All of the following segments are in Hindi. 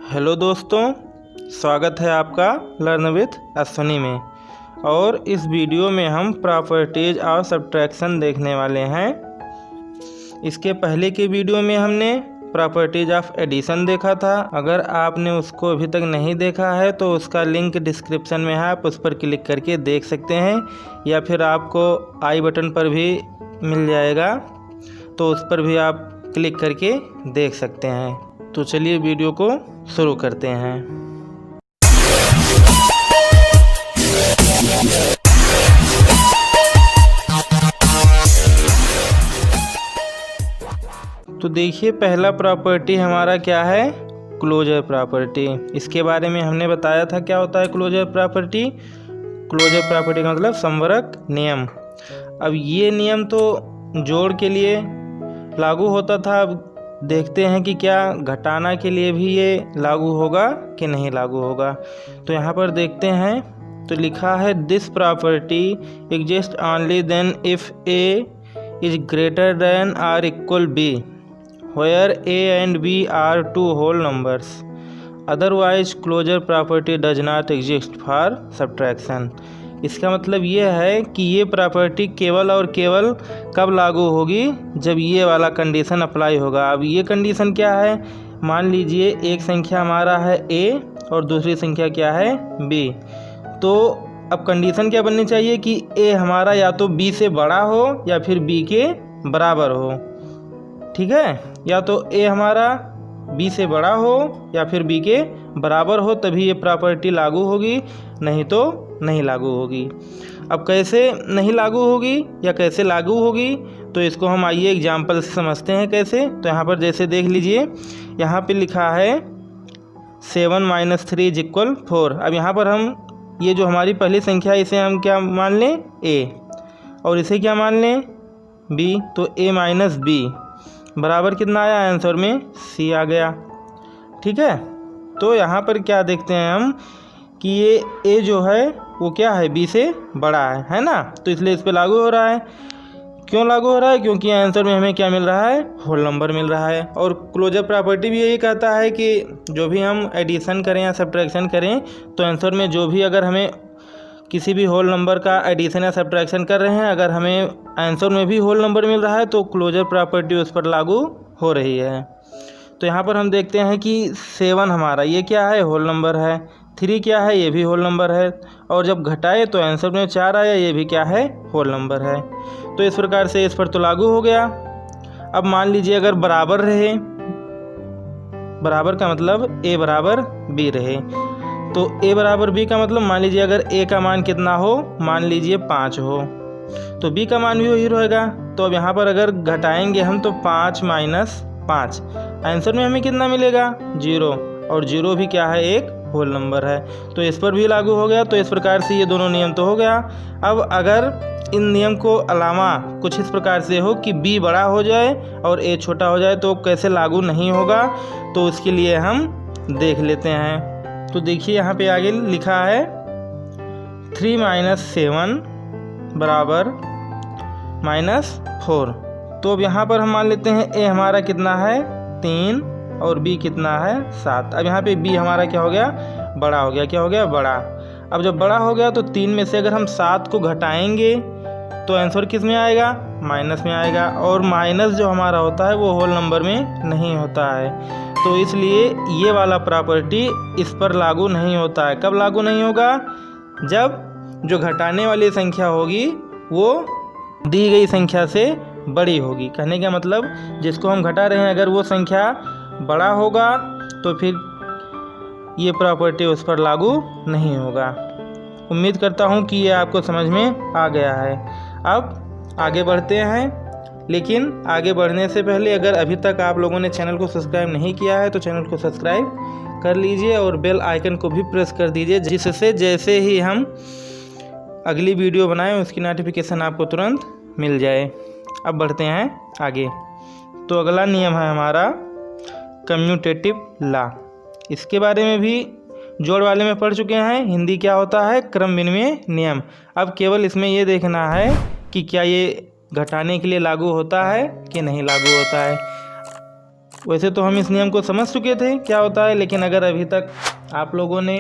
हेलो दोस्तों, स्वागत है आपका लर्न विथ अश्विनी में। और इस वीडियो में हम प्रॉपर्टीज ऑफ सब्ट्रैक्शन देखने वाले हैं। इसके पहले के वीडियो में हमने प्रॉपर्टीज ऑफ एडिशन देखा था। अगर आपने उसको अभी तक नहीं देखा है तो उसका लिंक डिस्क्रिप्शन में है, आप उस पर क्लिक करके देख सकते हैं, या फिर आपको आई बटन पर भी मिल जाएगा तो उस पर भी आप क्लिक करके देख सकते हैं। तो चलिए वीडियो को शुरू करते हैं। तो देखिए, पहला प्रॉपर्टी हमारा क्या है, क्लोजर प्रॉपर्टी। इसके बारे में हमने बताया था क्या होता है क्लोजर प्रॉपर्टी। क्लोजर प्रॉपर्टी का मतलब समवरक नियम। अब ये नियम तो जोड़ के लिए लागू होता था, अब देखते हैं कि क्या घटाना के लिए भी ये लागू होगा कि नहीं लागू होगा। तो यहाँ पर देखते हैं, तो लिखा है this property exist only then if A is greater than or equal B where a and b are two whole numbers, otherwise closure property does not exist for subtraction। इसका मतलब ये है कि ये प्रॉपर्टी केवल और केवल कब लागू होगी, जब ये वाला कंडीशन अप्लाई होगा। अब ये कंडीशन क्या है, मान लीजिए एक संख्या हमारा है a और दूसरी संख्या क्या है b। तो अब कंडीशन क्या बननी चाहिए कि a हमारा या तो b से बड़ा हो या फिर b के बराबर हो। ठीक है, या तो a हमारा b से बड़ा हो या फिर b के बराबर हो, तभी ये प्रॉपर्टी लागू होगी, नहीं तो नहीं लागू होगी। अब कैसे नहीं लागू होगी या कैसे लागू होगी, तो इसको हम आइए एग्जाम्पल से समझते हैं कैसे। तो यहाँ पर जैसे देख लीजिए, यहाँ पे लिखा है 7 - 3 = 4। अब यहाँ पर हम ये जो हमारी पहली संख्या है इसे हम क्या मान लें, a, और इसे क्या मान लें, b। तो a - b बराबर कितना आया, आंसर में c आ गया। ठीक है, तो यहाँ पर क्या देखते हैं हम कि ये a जो है वो क्या है, b से बड़ा है ना, तो इसलिए इस पे लागू हो रहा है। क्यों लागू हो रहा है, क्योंकि आंसर में हमें क्या मिल रहा है, होल नंबर मिल रहा है। और क्लोजर प्रॉपर्टी भी यही कहता है कि जो भी हम एडिशन करें या सब्ट्रैक्शन करें, तो आंसर में जो भी अगर हमें किसी भी होल नंबर का एडिशन या सब्ट्रैक्शन कर रहे हैं, अगर हमें आंसर में भी होल नंबर मिल रहा है तो क्लोजर प्रॉपर्टी उस पर लागू हो रही है। तो यहाँ पर हम देखते हैं कि 7 हमारा ये क्या है, होल नंबर है। 3 क्या है, ये भी होल नंबर है। और जब घटाए तो आंसर में 4 आया, ये भी क्या है, होल नंबर है। तो इस प्रकार से इस पर तो लागू हो गया। अब मान लीजिए अगर बराबर रहे, बराबर का मतलब a बराबर b रहे, तो a बराबर b का मतलब मान लीजिए अगर a का मान कितना हो, मान लीजिए 5 हो, तो b का मान भी वही रहेगा। तो अब यहाँ पर अगर घटाएंगे हम तो 5 - 5, आंसर में हमें कितना मिलेगा, 0। और 0 भी क्या है, एक होल नंबर है, तो इस पर भी लागू हो गया। तो इस प्रकार से ये दोनों नियम तो हो गया। अब अगर इन नियम को अलावा कुछ इस प्रकार से हो कि b बड़ा हो जाए और a छोटा हो जाए, तो कैसे लागू नहीं होगा, तो उसके लिए हम देख लेते हैं। तो देखिए यहाँ पे आगे लिखा है 3 - 7 बराबर -4। तो अब यहाँ पर हम मान लेते हैं a हमारा कितना है, 3, और b कितना है, 7। अब यहाँ पे b हमारा क्या हो गया, बड़ा हो गया। क्या हो गया, बड़ा। अब जब बड़ा हो गया तो 3 में से अगर हम 7 को घटाएंगे तो आंसर किस में आएगा, माइनस में आएगा। और माइनस जो हमारा होता है वो होल नंबर में नहीं होता है, तो इसलिए ये वाला प्रॉपर्टी इस पर लागू नहीं होता है। कब लागू नहीं होगा, जब जो घटाने वाली संख्या होगी वो दी गई संख्या से बड़ी होगी। कहने का मतलब जिसको हम घटा रहे हैं अगर वो संख्या बड़ा होगा तो फिर ये प्रॉपर्टी उस पर लागू नहीं होगा। उम्मीद करता हूँ कि ये आपको समझ में आ गया है। अब आगे बढ़ते हैं, लेकिन आगे बढ़ने से पहले अगर अभी तक आप लोगों ने चैनल को सब्सक्राइब नहीं किया है तो चैनल को सब्सक्राइब कर लीजिए और बेल आइकन को भी प्रेस कर दीजिए, जिससे जैसे ही हम अगली वीडियो बनाएं उसकी नोटिफिकेशन आपको तुरंत मिल जाए। अब बढ़ते हैं आगे। तो अगला नियम है हमारा कम्यूटेटिव लॉ। इसके बारे में भी जोड़ वाले में पढ़ चुके हैं। हिंदी क्या होता है, क्रम विनिमय नियम। अब केवल इसमें ये देखना है कि क्या ये घटाने के लिए लागू होता है कि नहीं लागू होता है। वैसे तो हम इस नियम को समझ चुके थे क्या होता है, लेकिन अगर अभी तक आप लोगों ने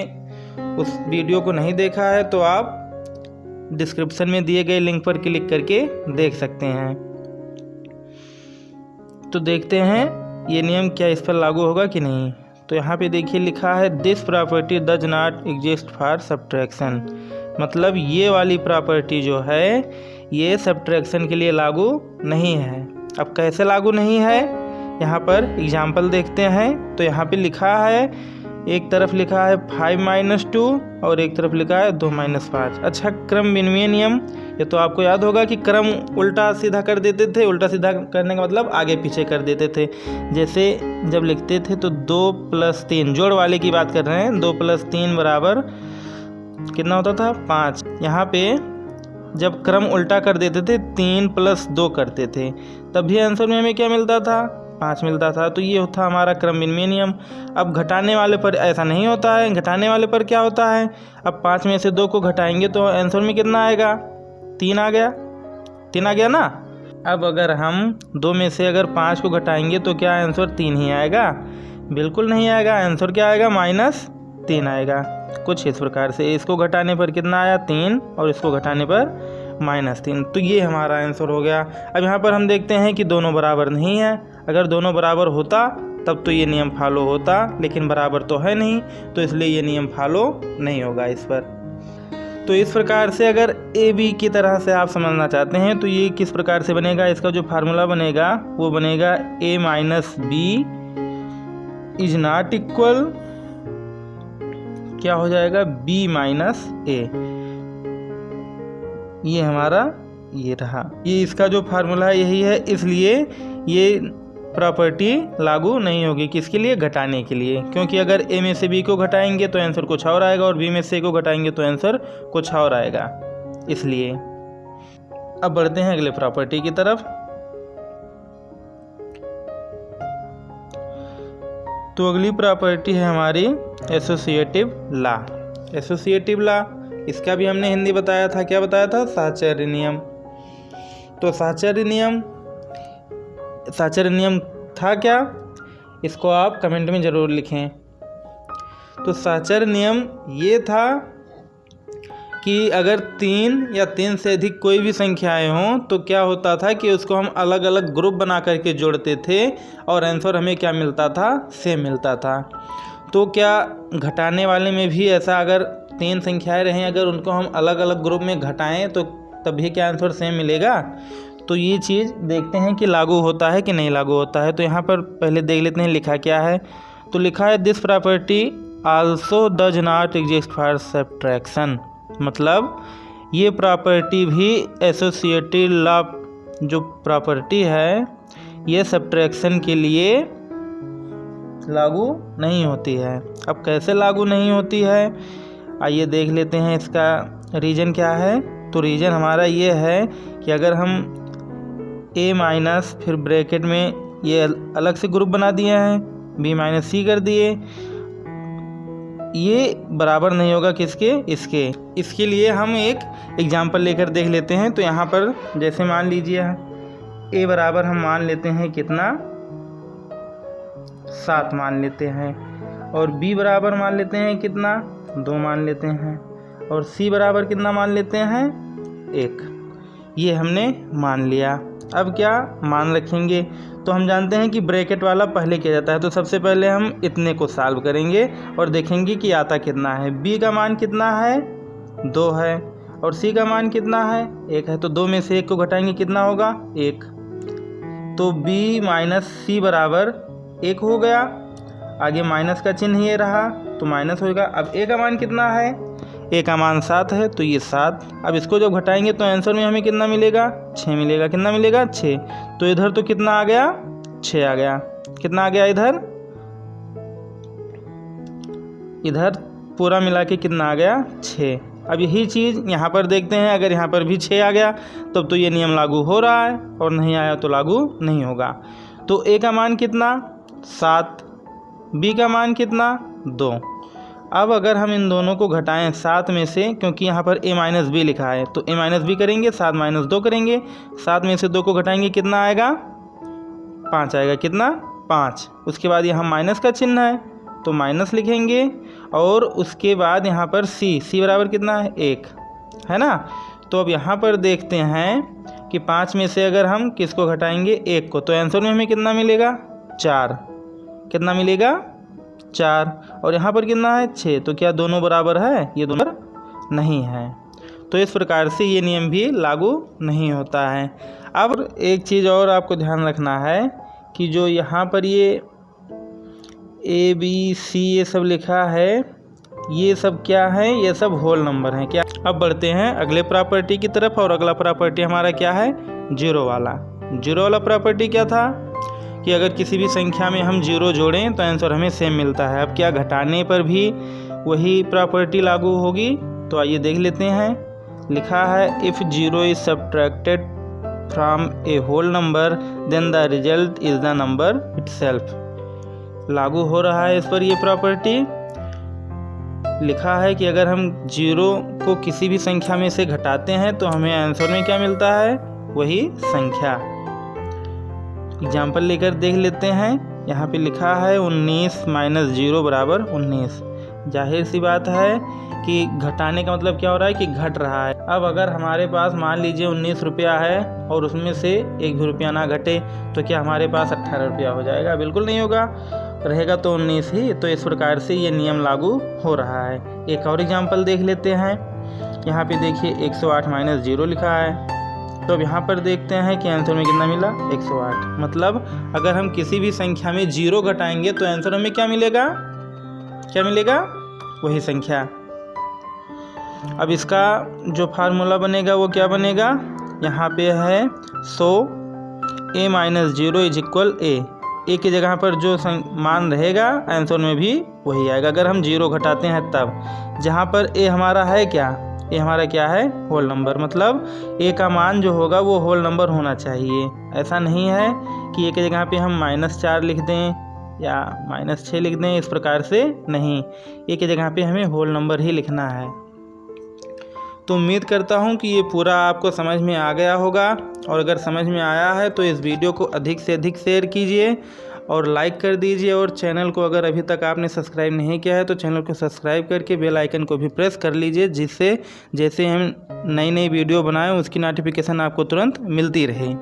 उस वीडियो को नहीं देखा है तो आप डिस्क्रिप्शन में दिए गए लिंक पर क्लिक करके देख सकते हैं। तो देखते हैं ये नियम क्या इस पर लागू होगा कि नहीं। तो यहाँ पे देखिए लिखा है this property does not exist for subtraction, मतलब ये वाली प्रॉपर्टी जो है ये सब्ट्रैक्शन के लिए लागू नहीं है। अब कैसे लागू नहीं है, यहाँ पर एग्जाम्पल देखते हैं। तो यहाँ पे लिखा है, एक तरफ लिखा है 5 - 2 और एक तरफ लिखा है 2 - 5। अच्छा, क्रम विनिमय नियम, ये तो आपको याद होगा कि क्रम उल्टा सीधा कर देते थे। उल्टा सीधा करने का मतलब आगे पीछे कर देते थे। जैसे जब लिखते थे तो 2 + 3, जोड़ वाले की बात कर रहे हैं, 2 + 3 बराबर कितना होता था 5। यहाँ पे जब क्रम उल्टा कर देते थे 3 + 2 करते थे, तब भी आंसर में हमें क्या मिलता था, 5 मिलता था। तो ये था हमारा क्रम विनिमय नियम। अब घटाने वाले पर ऐसा नहीं होता है। घटाने वाले पर क्या होता है, अब 5 में से 2 को घटाएंगे तो आंसर में कितना आएगा, 3 आ गया। 3 आ गया ना। अब अगर हम 2 में से अगर 5 को घटाएंगे तो क्या आंसर 3 ही आएगा, बिल्कुल नहीं आएगा। आंसर क्या आएगा, -3 आएगा। कुछ इस प्रकार से, इसको घटाने पर कितना आया 3 और इसको घटाने पर -3। तो ये हमारा आंसर हो गया। अब यहाँ पर हम देखते हैं कि दोनों बराबर नहीं है। अगर दोनों बराबर होता तब तो ये नियम फॉलो होता, लेकिन बराबर तो है नहीं, तो इसलिए ये नियम फॉलो नहीं होगा इस पर। तो इस प्रकार से अगर ए बी की तरह से आप समझना चाहते हैं तो ये किस प्रकार से बनेगा, इसका जो फार्मूला बनेगा वो बनेगा a - b is not equal, क्या हो जाएगा, b - a। ये हमारा ये रहा, ये इसका जो फार्मूला है यही है। इसलिए ये प्रॉपर्टी लागू नहीं होगी, किसके लिए, घटाने के लिए। क्योंकि अगर a में से b को घटाएंगे तो आंसर कुछ और आएगा और b में से a को घटाएंगे तो आंसर कुछ और आएगा, इसलिए। अब बढ़ते हैं अगले प्रॉपर्टी की तरफ। तो अगली प्रॉपर्टी है हमारी एसोसिएटिव लॉ। एसोसिएटिव लॉ, इसका भी हमने हिंदी बताया था, क्या बताया था, साहचर्य नियम। तो साहचर्य नियम था क्या, इसको आप कमेंट में ज़रूर लिखें। तो साहचर्य नियम ये था कि अगर 3 या 3 से अधिक कोई भी संख्याएं हों तो क्या होता था कि उसको हम अलग अलग ग्रुप बना करके जोड़ते थे और आंसर हमें क्या मिलता था, सेम मिलता था। तो क्या घटाने वाले में भी ऐसा, अगर 3 संख्याएं रहें, अगर उनको हम अलग अलग ग्रुप में घटाएं तो तभी क्या आंसर सेम मिलेगा। तो ये चीज़ देखते हैं कि लागू होता है कि नहीं लागू होता है। तो यहाँ पर पहले देख लेते हैं लिखा क्या है। तो लिखा है this property also does not exist for subtraction, मतलब ये प्रॉपर्टी भी एसोसिएटिव लॉ जो प्रॉपर्टी है ये सब्ट्रैक्शन के लिए लागू नहीं होती है। अब कैसे लागू नहीं होती है, आइए देख लेते हैं इसका रीज़न क्या है। तो रीज़न हमारा ये है कि अगर हम a- फिर ब्रैकेट में ये अलग से ग्रुप बना दिए हैं, b - c कर दिए, ये बराबर नहीं होगा किसके, इसके लिए हम एक एग्जाम्पल लेकर देख लेते हैं। तो यहाँ पर जैसे मान लीजिए a बराबर हम मान लेते हैं कितना, 7 मान लेते हैं, और b बराबर मान लेते हैं कितना, 2 मान लेते हैं, और c बराबर कितना मान लेते हैं, 1। ये हमने मान लिया। अब क्या मान रखेंगे, तो हम जानते हैं कि ब्रैकेट वाला पहले किया जाता है। तो सबसे पहले हम इतने को सॉल्व करेंगे और देखेंगे कि आता कितना है। b का मान कितना है, 2 है, और c का मान कितना है, 1 है। तो 2 में से 1 को घटाएंगे कितना होगा, 1। तो b - c बराबर 1 हो गया। आगे माइनस का चिन्ह ये रहा तो माइनस होगा। अब a का मान कितना है, a का मान 7 है, तो ये 7। अब इसको जब घटाएंगे तो आंसर में हमें कितना मिलेगा, 6 मिलेगा। कितना मिलेगा, 6। तो इधर तो कितना आ गया, 6 आ गया। कितना आ गया इधर पूरा मिला के कितना आ गया, 6। अब यही चीज़ यहाँ पर देखते हैं, अगर यहाँ पर भी 6 आ गया तब तो ये नियम लागू हो रहा है, और नहीं आया तो लागू नहीं होगा। तो a का मान कितना, 7, b का मान कितना, 2। अब अगर हम इन दोनों को घटाएं 7 में से, क्योंकि यहाँ पर a - b लिखा है, तो a - b करेंगे, 7 - 2 करेंगे, 7 में से 2 को घटाएंगे कितना आएगा, 5 आएगा। कितना, 5, उसके बाद यहाँ माइनस का चिन्ह है तो माइनस लिखेंगे, और उसके बाद यहाँ पर सी बराबर कितना है 1, है ना। तो अब यहाँ पर देखते हैं कि 5 में से अगर हम किसको घटाएंगे 1 को, तो आंसर में हमें कितना मिलेगा 4, कितना मिलेगा 4, और यहाँ पर कितना है 6, तो क्या दोनों बराबर है, ये दोनों नहीं है। तो इस प्रकार से ये नियम भी लागू नहीं होता है। अब एक चीज़ और आपको ध्यान रखना है कि जो यहाँ पर ये ABC ये सब लिखा है, ये सब क्या है, ये सब होल नंबर हैं क्या। अब बढ़ते हैं अगले प्रॉपर्टी की तरफ, और अगला प्रॉपर्टी हमारा क्या है, जीरो वाला। जीरो वाला प्रॉपर्टी क्या था कि अगर किसी भी संख्या में हम जीरो जोड़ें तो आंसर हमें सेम मिलता है। अब क्या घटाने पर भी वही प्रॉपर्टी लागू होगी, तो आइए देख लेते हैं। लिखा है if zero is subtracted from a whole number then the result is the number itself. लागू हो रहा है इस पर ये प्रॉपर्टी। लिखा है कि अगर हम जीरो को किसी भी संख्या में से घटाते हैं तो हमें आंसर में क्या मिलता है, वही संख्या। एग्जाम्पल लेकर देख लेते हैं। यहाँ पे लिखा है 19 - 0 बराबर 19। जाहिर सी बात है कि घटाने का मतलब क्या हो रहा है कि घट रहा है। अब अगर हमारे पास मान लीजिए 19 रुपया है और उसमें से 1 भी रुपया ना घटे, तो क्या हमारे पास 18 रुपया हो जाएगा? बिल्कुल नहीं होगा, रहेगा तो 19 ही। तो इस प्रकार से ये नियम लागू हो रहा है। एक और एग्जाम्पल देख लेते हैं। यहाँ पे देखिए 108 - 0 लिखा है। तो अब यहाँ पर देखते हैं कि आंसर में कितना मिला, 108। मतलब अगर हम किसी भी संख्या में 0 घटाएंगे तो आंसर में क्या मिलेगा, क्या मिलेगा, वही संख्या। अब इसका जो फार्मूला बनेगा वो क्या बनेगा, यहाँ पे है 100 A - 0 = A की जगह पर जो मान रहेगा आंसर में भी वही आएगा अगर हम 0 घटाते हैं तब। जहाँ पर A हमारा है क्या, A हमारा क्या है, होल नंबर। मतलब A का मान जो होगा वो होल नंबर होना चाहिए। ऐसा नहीं है कि A की जगह पे हम -4 लिख दें या -6 लिख दें, इस प्रकार से नहीं। A की जगह पे हमें होल नंबर ही लिखना है। तो उम्मीद करता हूँ कि ये पूरा आपको समझ में आ गया होगा, और अगर समझ में आया है तो इस वीडियो को अधिक से अधिक शेयर कीजिए और लाइक कर दीजिए। और चैनल को अगर अभी तक आपने सब्सक्राइब नहीं किया है तो चैनल को सब्सक्राइब करके बेल आइकन को भी प्रेस कर लीजिए, जिससे जैसे हम नई वीडियो बनाएं उसकी नोटिफिकेशन आपको तुरंत मिलती रहे।